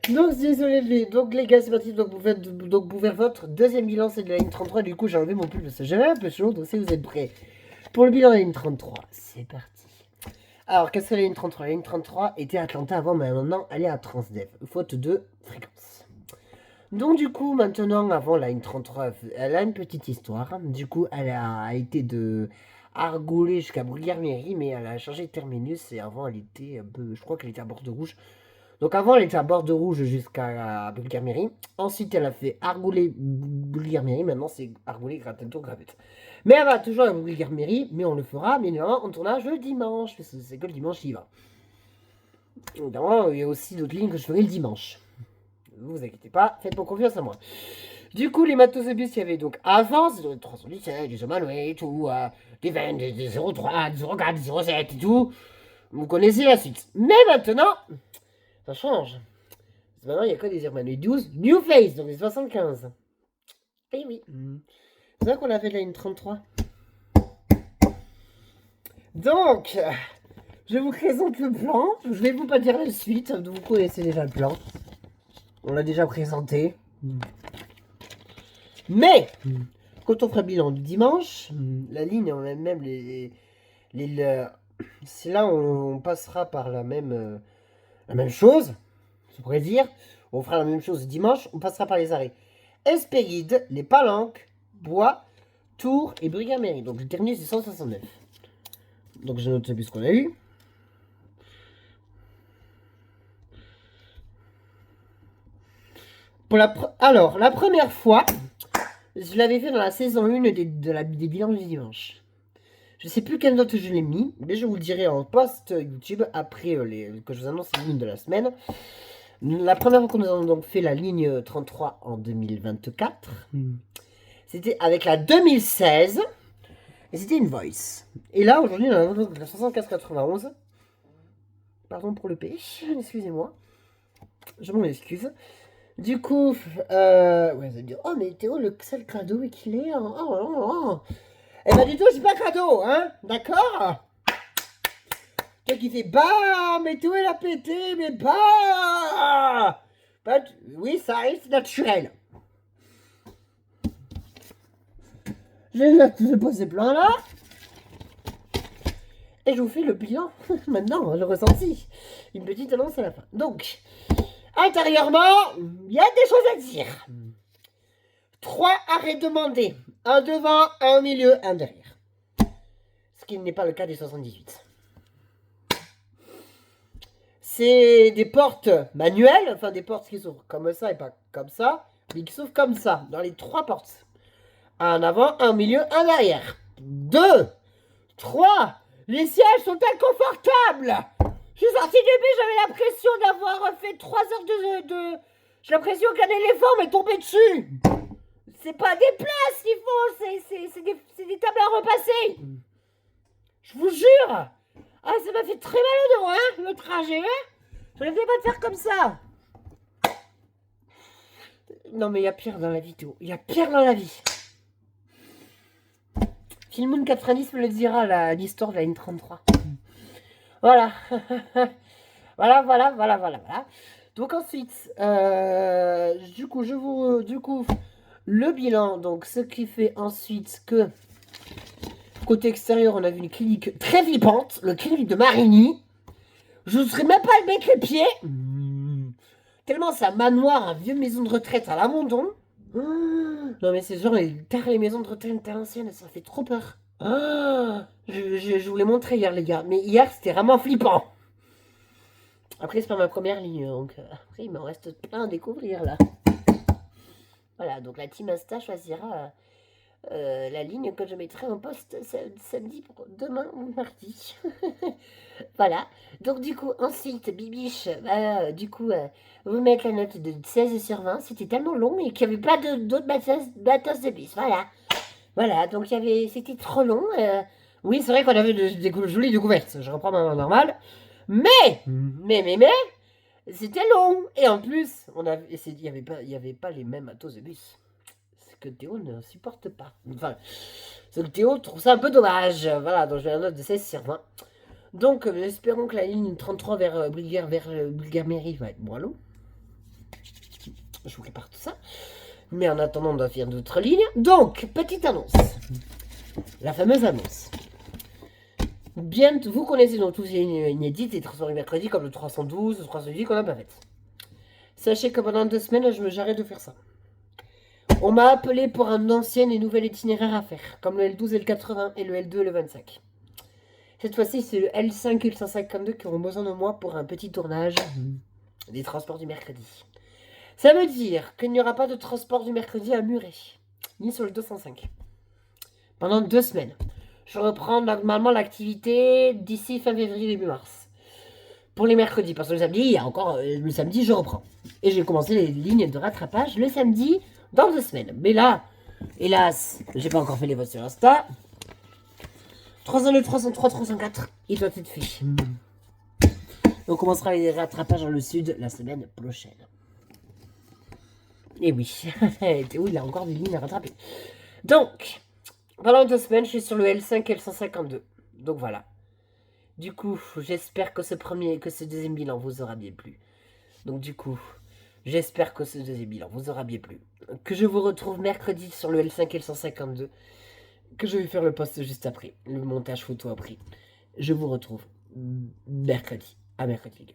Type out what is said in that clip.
Donc, désolé, donc les gars, c'est parti. Donc, vous faites votre deuxième bilan, c'est de la ligne 33. Du coup, j'ai enlevé mon pull parce que j'avais un peu chaud. Donc, si vous êtes prêts pour le bilan de la ligne 33, c'est parti. Alors, qu'est-ce que la ligne 33? La ligne 33 était à Atlanta avant, mais maintenant, elle est à Transdev, faute de fréquence. Donc, du coup, maintenant, avant la ligne 33, elle a une petite histoire. Du coup, elle a été de Argolé jusqu'à Bruyères-Mairie, mais elle a changé de terminus. Et avant, elle était un peu. Je crois qu'elle était à Bordeaux-Rouge. Donc avant, elle était à Bordeaux-Rouge jusqu'à Bulgarie. Ensuite, elle a fait Argoulé-Bulgarie. Maintenant, c'est Argoulé-Gratentour-Gravette. Mais elle va toujours à Bulgarie, mais on le fera, mais évidemment, en tournage le dimanche, parce que c'est que le dimanche qui va. Évidemment, il y a aussi d'autres lignes que je ferai le dimanche. Ne vous inquiétez pas, faites-moi confiance à moi. Du coup, les matos de bus, il y avait donc avant, c'est des 317, des Omanoué, tout, des 20, des 03, des 04, des 07 et tout. Vous connaissez la suite. Mais maintenant, ça change. Maintenant, il n'y a que des Irmanoué 12, New Face, donc les 75. Eh oui. C'est ça qu'on a fait la ligne 33. Donc, je vous présente le plan. Je vais vous pas dire la suite. Vous connaissez déjà le plan. On l'a déjà présenté. Mais, quand on fera le bilan du dimanche, la ligne, même c'est là où on passera par la même chose, je pourrais dire. On fera la même chose dimanche, on passera par les arrêts Espéride, les Palanques, Bois, Tours et Brugère-Mairie. Donc le terminus c'est 169. Donc je note ce qu'on a eu. Alors, la première fois, je l'avais fait dans la saison 1 des bilans du dimanche. Je sais plus quelle note je l'ai mis, mais je vous le dirai en post YouTube après que je vous annonce les lignes de la semaine. La première fois que nous avons donc fait la ligne 33 en 2024, c'était avec la 2016 et c'était une voice. Et là aujourd'hui on a la 7591. Pardon pour le P, excusez-moi. Je m'en excuse. Du coup, ouais, vous allez me dire, oh mais Théo, le seul crado est qu'il est. Eh ben du tout, c'est pas crado, hein, d'accord? Toi qui fait bah, mais Théo elle a pété, mais bah. Oui, ça arrive, c'est naturel. Je pose ces plans là. Et je vous fais le bilan maintenant, le ressenti. Une petite annonce à la fin. Donc, intérieurement, il y a des choses à dire. 3 arrêts demandés. Un devant, un au milieu, un derrière. Ce qui n'est pas le cas des 78. C'est des portes manuelles, enfin des portes qui s'ouvrent comme ça et pas comme ça, mais qui s'ouvrent comme ça, dans les 3 portes. Un avant, un au milieu, un derrière. 2, 3, les sièges sont inconfortables. Je suis sortie du bus, j'avais l'impression d'avoir fait 3 heures de... J'ai l'impression qu'un éléphant m'est tombé dessus. C'est pas des places qu'il faut, c'est des tables à repasser. Je vous jure. Ah, ça m'a fait très mal au dos, hein, le trajet, hein. Je ne devais pas te faire comme ça. Non, mais il y a pire dans la vie, Théo. Il y a pire dans la vie. Filmoun 90 me le dira, l'histoire de la ligne 33. Voilà. Voilà. Donc ensuite, du coup, le bilan, donc ce qui fait ensuite que côté extérieur, on a vu une clinique très flippante, le clinique de Marigny. Je ne serais même pas le mettre les pieds. Tellement c'est un manoir, une vieille maison de retraite à l'abandon. Non mais c'est genre les maisons de retraite à l'ancienne, ça fait trop peur. Je vous l'ai montré hier les gars, mais hier c'était vraiment flippant. Après c'est pas ma première ligne, donc après il me reste plein à découvrir là. Voilà, donc la team Insta choisira la ligne que je mettrai en poste samedi pour demain ou mardi. Voilà, donc du coup ensuite Bibiche va vous mettre la note de 16 sur 20. C'était tellement long et qu'il n'y avait pas d'autres batos de bus. Voilà, donc c'était trop long. Oui, c'est vrai qu'on avait des jolies découvertes. Je reprends ma main normale. Mais, c'était long. Et en plus, il n'y avait pas les mêmes matos de bus. Ce que Théo ne supporte pas. Enfin, ce que Théo trouve ça un peu dommage. Voilà, donc j'ai la note de 16 sur 20. Donc, espérons que la ligne 33 vers Bulgaire-Mairie va être moins long. Je vous prépare tout ça. Mais en attendant, on doit faire d'autres lignes. Donc, petite annonce. La fameuse annonce. Bien, vous connaissez donc tous les lignes inédites et transformés mercredi comme le 312, le 318 qu'on n'a pas fait. Sachez que pendant 2 semaines, j'arrête de faire ça. On m'a appelé pour un ancien et nouvel itinéraire à faire, comme le L12 et le 80 et le L2 et le 25. Cette fois-ci, c'est le L5 et le 152 qui auront besoin de moi pour un petit tournage des transports du mercredi. Ça veut dire qu'il n'y aura pas de transport du mercredi à Muret, ni sur le 205. Pendant 2 semaines. Je reprends normalement l'activité d'ici fin février, début mars. Pour les mercredis, parce que le samedi, il y a encore. Le samedi, je reprends. Et j'ai commencé les lignes de rattrapage le samedi dans 2 semaines. Mais là, hélas, j'ai pas encore fait les votes sur Insta. 302, 303, 304, il doit être fait. On commencera les rattrapages dans le sud la semaine prochaine. Et oui, oui, il a encore des lignes à rattraper. Donc, pendant 2 semaines, je suis sur le L5 et le 152. Donc voilà. Du coup, j'espère que ce deuxième bilan vous aura bien plu. Donc du coup, j'espère que ce deuxième bilan vous aura bien plu. Que je vous retrouve mercredi sur le L5 et le 152. Que je vais faire le post juste après. Le montage photo après. Je vous retrouve mercredi. À mercredi, les gars.